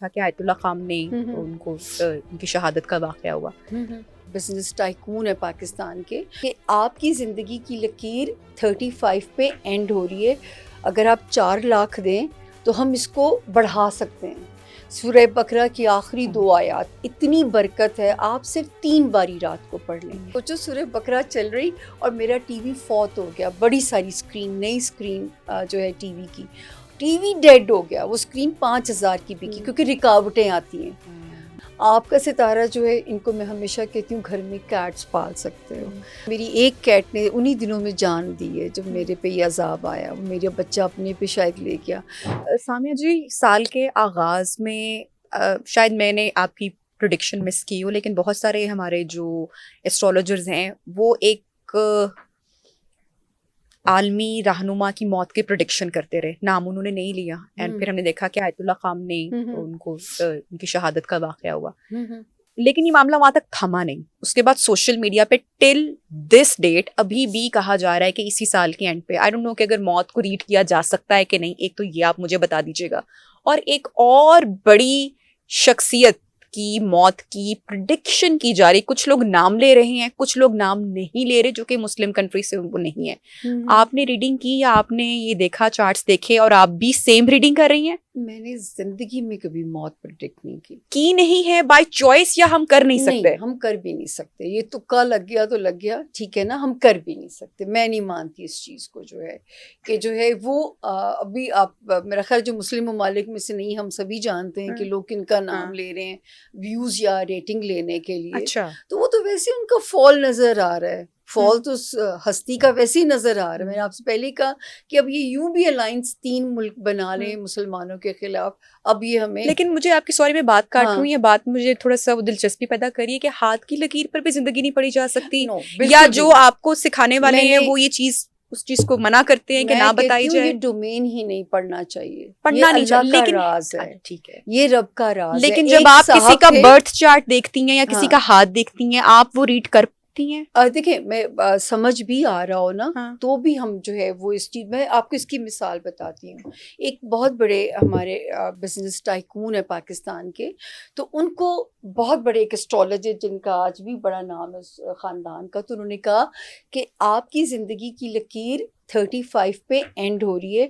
تھا کہ آیت اللہ خامنئی ان کو ان کی شہادت کا واقعہ ہوا. بزنس ٹائکون ہے پاکستان کے کہ آپ کی زندگی کی لکیر 35 پہ اینڈ ہو رہی ہے. اگر آپ 4 لاکھ دیں تو ہم اس کو بڑھا سکتے ہیں. سورہ بقرہ کی آخری 2 آیات اتنی برکت ہے، آپ صرف 3 باری رات کو پڑھ لیں. سوچو سورہ بقرہ چل رہی اور میرا ٹی وی فوت ہو گیا، بڑی ساری اسکرین، نئی اسکرین جو ہے ٹی وی کی، ٹی وی ڈیڈ ہو گیا. وہ اسکرین 5000 کی بکی کیونکہ رکاوٹیں آتی ہیں. آپ کا ستارہ جو ہے، ان کو میں ہمیشہ کہتی ہوں گھر میں کیٹس پال سکتے ہو. میری ایک کیٹ نے انہی دنوں میں جان دی ہے جب میرے پہ یہ عذاب آیا. میرا بچہ اپنے پہ شاید لے گیا. سامیہ جی، سال کے آغاز میں شاید میں نے آپ کی پریڈکشن مس کی ہو، لیکن بہت سارے ہمارے جو ایسٹرولوجرز ہیں وہ ایک عالمی رہنما کی موت کی پریڈکشن کرتے رہے. نام انہوں نے نہیں لیا، اینڈ پھر ہم نے دیکھا کہ آیت اللہ خامنئی ان کو ان کی شہادت کا واقعہ ہوا. لیکن یہ معاملہ وہاں تک تھما نہیں. اس کے بعد سوشل میڈیا پہ ٹل دس ڈیٹ ابھی بھی کہا جا رہا ہے کہ اسی سال کے اینڈ پہ آئی ڈونٹ نو کہ اگر موت کو ریڈ کیا جا سکتا ہے کہ نہیں. ایک تو یہ آپ مجھے بتا دیجیے گا، اور ایک اور بڑی شخصیت کی موت کی پریڈکشن کی جا رہی. کچھ لوگ نام لے رہے ہیں، کچھ لوگ نام نہیں لے رہے، جو کہ مسلم کنٹری سے وہ نہیں ہے. آپ نے ریڈنگ کی یا آپ نے یہ دیکھا، چارٹس دیکھے، اور آپ بھی سیم ریڈنگ کر رہی ہیں؟ میں نے زندگی میں کبھی موت پریڈکٹ نہیں کی نہیں ہے بائی چوائس، یا ہم کر نہیں سکتے؟ ہم کر بھی نہیں سکتے. یہ تکا لگ گیا تو لگ گیا، ٹھیک ہے نا. ہم کر بھی نہیں سکتے. میں نہیں مانتی اس چیز کو، جو ہے کہ جو ہے وہ ابھی آپ میرا خیال جو مسلم ممالک میں سے نہیں، ہم سبھی جانتے ہیں کہ لوگ کن کا نام لے رہے ہیں ویوز یا ریٹنگ لینے کے لیے. اچھا، تو وہ تو ویسے ان کا فال نظر آ رہا ہے. فال تو ہستی کا ویسے ہی نظر آ رہا ہے. میں نے آپ سے پہلے کہا کہ اب یہ یوں بھی الائنس 3 ملک بنا لیں مسلمانوں کے خلاف. اب یہ ہمیں، لیکن مجھے آپ کی سوری میں بات کاٹ رہی ہوں، یہ بات مجھے تھوڑا سا دلچسپی پیدا کریے کہ ہاتھ کی لکیر پر بھی زندگی نہیں پڑی جا سکتی، یا جو آپ کو سکھانے والے ہیں وہ یہ چیز اس چیز کو منع کرتے ہیں کہ نہ بتائی جائے؟ یہ ڈومین ہی نہیں پڑھنا چاہیے. پڑھنا نہیں اللہ کا لیکن راز ہے، ٹھیک ہے، یہ رب کا راز ہے. لیکن جب آپ کسی کا برتھ چارٹ دیکھتی ہیں یا کسی کا ہاتھ دیکھتی ہیں، آپ وہ ریڈ کرتی ہیں؟ دیکھیں، میں سمجھ بھی آ رہا ہو نا، تو بھی ہم جو ہے وہ اس چیز میں آپ کو اس کی مثال بتاتی ہوں. ایک بہت بڑے ہمارے بزنس ٹائکون ہے پاکستان کے، تو ان کو بہت بڑے ایک اسٹرالوجر جن کا آج بھی بڑا نام ہے اس خاندان کا، تو انہوں نے کہا کہ آپ کی زندگی کی لکیر 35 پہ اینڈ ہو رہی ہے.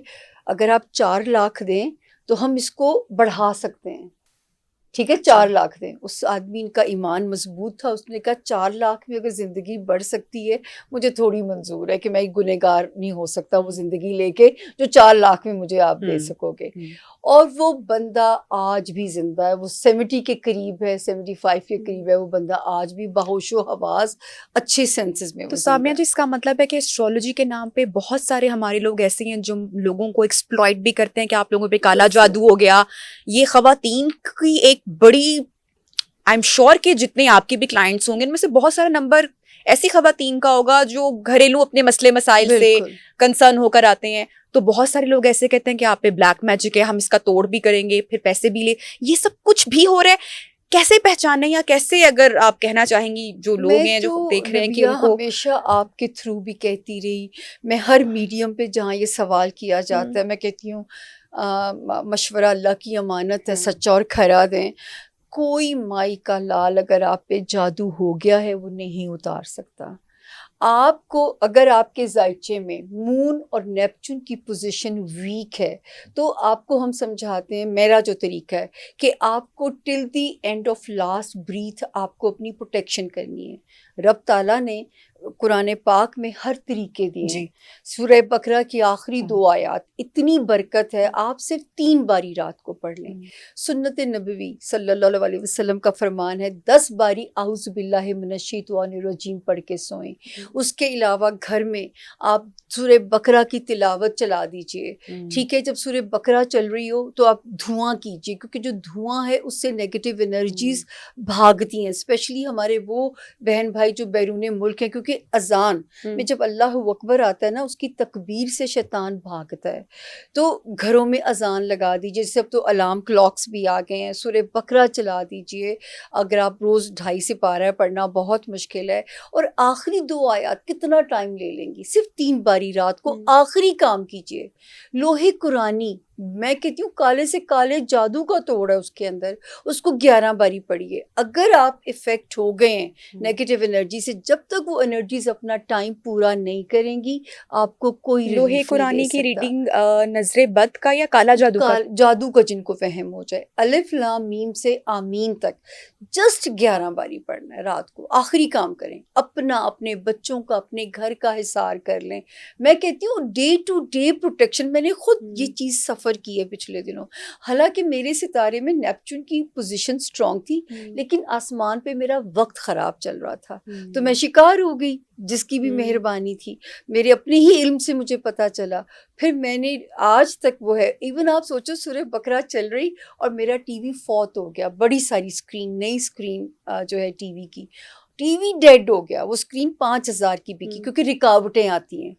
اگر آپ 4 لاکھ دیں تو ہم اس کو بڑھا سکتے ہیں. ٹھیک ہے، 4 لاکھ دیں. اس آدمی کا ایمان مضبوط تھا. اس نے کہا 4 لاکھ میں اگر زندگی بڑھ سکتی ہے، مجھے تھوڑی منظور ہے کہ میں ایک گنہگار نہیں ہو سکتا وہ زندگی لے کے جو 4 لاکھ میں مجھے آپ دے سکو گے. اور وہ بندہ آج بھی زندہ ہے. وہ 70 کے قریب ہے، 75 کے قریب ہے. وہ بندہ آج بھی بہوش و حواس، اچھے سینسز میں. تو سامیہ جی، اس کا مطلب ہے کہ ایسٹرولوجی کے نام پہ بہت سارے ہمارے لوگ ایسے ہیں جو لوگوں کو ایکسپلائٹ بھی کرتے ہیں کہ آپ لوگوں پہ کالا جادو ہو گیا. یہ خواتین کی ایک بڑی، آئی ایم شیور کہ جتنے آپ کے بھی کلائنٹس ہوں گے ان میں سے بہت سارا نمبر ایسی خواتین کا ہوگا جو گھریلو اپنے مسئلے مسائل سے کنسرن ہو کر آتے ہیں. تو بہت سارے لوگ ایسے کہتے ہیں کہ آپ پہ بلیک میجک ہے، ہم اس کا توڑ بھی کریں گے، پھر پیسے بھی لے. یہ سب کچھ بھی ہو رہا ہے. کیسے پہچانے، یا کیسے اگر آپ کہنا چاہیں گی جو لوگ ہیں جو دیکھ رہے ہیں کہ ان کو؟ ہمیشہ آپ کے تھرو بھی کہتی رہی، میں ہر میڈیم پہ جہاں یہ سوال کیا جاتا ہے میں کہتی ہوں مشورہ اللہ کی امانت ہے، سچا اور کھرا دیں. کوئی مائی کا لال اگر آپ پہ جادو ہو گیا ہے وہ نہیں اتار سکتا. آپ کو اگر آپ کے ذائچے میں مون اور نیپچون کی پوزیشن ویک ہے تو آپ کو ہم سمجھاتے ہیں، میرا جو طریقہ ہے کہ آپ کو till the end of last breath آپ کو اپنی پروٹیکشن کرنی ہے. رب تعالیٰ نے قرآن پاک میں ہر طریقے دیے ہیں. سورہ بقرہ کی آخری 2 آیات اتنی برکت ہے، آپ صرف 3 باری رات کو پڑھ لیں. سنت نبوی صلی اللہ علیہ وسلم کا فرمان ہے 10 باری اعوذ باللہ من الشیطان الرجیم پڑھ کے سوئیں. اس کے علاوہ گھر میں آپ سورہ بقرہ کی تلاوت چلا دیجئے. ٹھیک ہے، جب سورہ بقرہ چل رہی ہو تو آپ دھواں کیجئے، کیونکہ جو دھواں ہے اس سے نیگیٹو انرجیز بھاگتی ہیں. اسپیشلی ہمارے وہ بہن بھائی جو بیرون ملک ہیں، کیونکہ اذان میں جب اللہ اکبر آتا ہے نا، اس کی تکبیر سے شیطان بھاگتا ہے. تو گھروں میں اذان لگا دیجئے. جیسے اب تو الارم کلاکس بھی آ گئے ہیں. سورہ بقرہ چلا دیجئے. اگر آپ روز 2.5 سپارہ پڑھنا بہت مشکل ہے. اور آخری 2 آیات کتنا ٹائم لے لیں گی؟ صرف 3 باری رات کو آخری کام کیجئے. لوح قرآنی میں کہتی ہوں کالے سے کالے جادو کا توڑ ہے اس کے اندر، اس کو 11 باری پڑھیے. اگر آپ افیکٹ ہو گئے ہیں نیگیٹو انرجی سے، جب تک وہ انرجیز اپنا ٹائم پورا نہیں کریں گی آپ کو کوئی لوہے ریلیف نہیں قرآنی دے کی سکتا. ریڈنگ نظر بد کا یا کالا جادو کا؟ جادو کا جن کو فہم ہو جائے، الف لام میم سے آمین تک جسٹ 11 باری پڑھنا ہے رات کو. آخری کام کریں، اپنا، اپنے بچوں کا، اپنے گھر کا حصار کر لیں. میں کہتی ہوں ڈے ٹو ڈے پروٹیکشن. میں نے خود یہ چیز سفر کی ہے پچھلے دنوں. حالانکہ میرے ستارے میں نیپچون کی پوزیشن اسٹرانگ تھی، لیکن آسمان پہ میرا وقت خراب چل رہا تھا، تو میں شکار ہو گئی، جس کی بھی مہربانی تھی. میرے اپنے ہی علم سے مجھے پتا چلا. پھر میں نے آج تک وہ ہے، ایون آپ سوچو سورہ بقرہ چل رہی اور میرا ٹی وی فوت ہو گیا. بڑی ساری اسکرین، نئی اسکرین جو ہے ٹی وی کی، ٹی وی ڈیڈ ہو گیا. وہ اسکرین 5000 کی بکی کیونکہ رکاوٹیں آتی ہیں.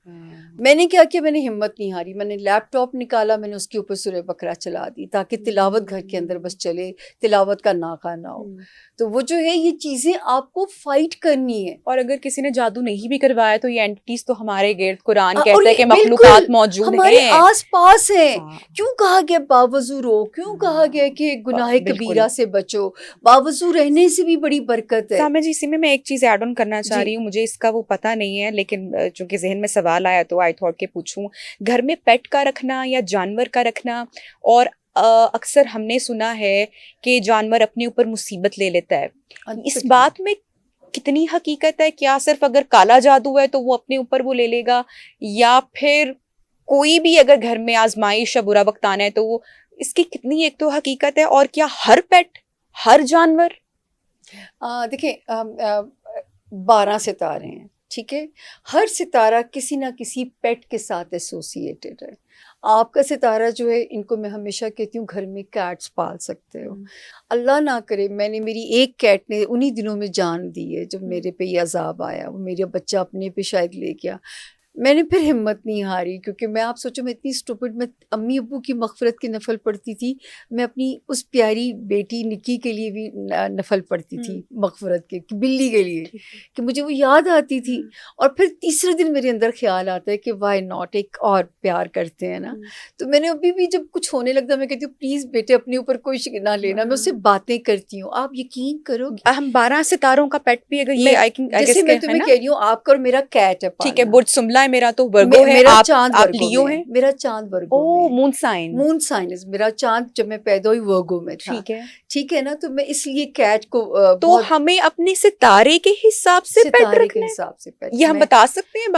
میں نے کیا کیا، میں نے ہمت نہیں ہاری، میں نے لیپ ٹاپ نکالا، میں نے اس کے اوپر سورہ بقرہ چلا دی تاکہ تلاوت گھر کے اندر بس چلے، تلاوت کا ناغہ نہ ہو. تو وہ جو ہے یہ چیزیں آپ کو فائٹ کرنی ہے. اور اگر کسی نے جادو نہیں بھی کروایا تو یہ اینٹیز تو ہمارے گرد قرآن اور کہتا ہے کہ بالکل مخلوقات موجود ہمارے ہیں، آس پاس ہیں. کیوں کہا گیا باوضو رو، کیوں کہا گیا کہ گناہ بالکل. کبیرہ سے بچو؟ باوضو رہنے سے بھی بڑی برکت ہے. سامع جی، اسی میں ایک چیز ایڈ آن کرنا چاہ جی. رہی ہوں، مجھے اس کا وہ پتہ نہیں ہے لیکن چونکہ ذہن میں سوال آیا تو آئی تھاٹ کے پوچھوں. گھر میں پیٹ کا رکھنا یا جانور کا رکھنا، اور اکثر ہم نے سنا ہے کہ جانور اپنے اوپر مصیبت لے لیتا ہے، اس بات میں کتنی حقیقت ہے؟ کیا صرف اگر کالا جادو ہے تو وہ اپنے اوپر وہ لے لے گا، یا پھر کوئی بھی اگر گھر میں آزمائش یا برا وقت آنا ہے تو وہ اس کی کتنی ایک تو حقیقت ہے؟ اور کیا ہر پیٹ، ہر جانور؟ دیکھیں 12 ستارے ہیں، ٹھیک ہے، ہر ستارہ کسی نہ کسی پیٹ کے ساتھ ایسوسیٹڈ ہے. آپ کا ستارہ جو ہے، ان کو میں ہمیشہ کہتی ہوں گھر میں کیٹس پال سکتے ہو. اللہ نہ کرے، میں نے، میری ایک کیٹ نے انہی دنوں میں جان دی ہے جب میرے پہ یہ عذاب آیا. وہ میرا بچہ اپنے پہ شاید لے گیا. میں نے پھر ہمت نہیں ہاری، کیونکہ میں، آپ سوچو میں اتنی اسٹوپڈ، میں امی ابو کی مغفرت کی نفل پڑھتی تھی، میں اپنی اس پیاری بیٹی نکی کے لیے بھی نفل پڑھتی تھی مغفرت کے، بلی کے لیے، کہ مجھے وہ یاد آتی تھی. اور پھر تیسرے دن میرے اندر خیال آتا ہے کہ وائی ناٹ، ایک اور پیار کرتے ہیں نا. تو میں نے ابھی بھی جب کچھ ہونے لگتا میں کہتی ہوں پلیز بیٹے اپنے اوپر کوئی نہ لینا. میں اس سے باتیں کرتی ہوں. آپ یقین کرو گے ہم 12 ستاروں کا پیٹ بھی اگر یہ جیسے میں تمہیں کہہ رہی ہوں، آپ کا اور میرا کیٹ ہے، ٹھیک ہے، برج سملا ہے میرا، تو ورگو ہے، میرا چاند آپ ورگو لیو میں ہیں. میرا چاند ورگو میں، مون سائن. مون سائن میرا چاند جب میں پیدا ہوئی ورگو میں تھا. ٹھیک ہے نا. تو میں اس لیے کیٹ کو تو ہمیں اپنے ستارے کے حساب سے پیٹ ستارے کے رکھنا ہے، حساب سے پیٹ، یہ ہم بتا سکتے ہیں.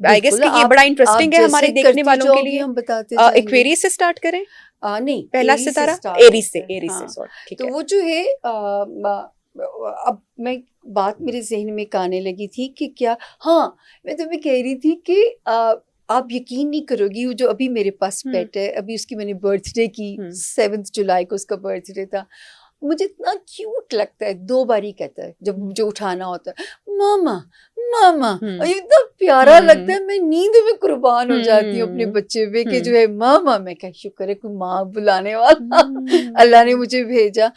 آئی گیس کہ یہ بڑا انٹرسٹنگ ہے ہمارے دیکھنے والوں کے لیے. ہم بتاتے جائیں گے. ایکویریس سے سٹارٹ کریں. نہیں، پہلا ستارہ ایریس سے. تو وہ جو ہے، اب میں بات میرے ذہن میں آنے لگی تھی کہ کیا، ہاں میں تمہیں کہہ رہی تھی کہ آپ یقین نہیں کرو گی، وہ جو ابھی میرے پاس پیٹ ہے، ابھی اس کی میں نے برتھ ڈے کی، 7 جولائی کو اس کا برتھ ڈے تھا. مجھے اتنا کیوٹ لگتا ہے، 2 بار ہی کہتا ہے جب مجھے اٹھانا ہوتا ہے، ماما ماما، اور اتنا پیارا لگتا ہے. میں نیند میں قربان ہو جاتی ہوں اپنے بچے پہ کہ جو ہے ماما. میں کہا شکر ہے کوئی ماں بلانے والا اللہ نے مجھے بھیجا.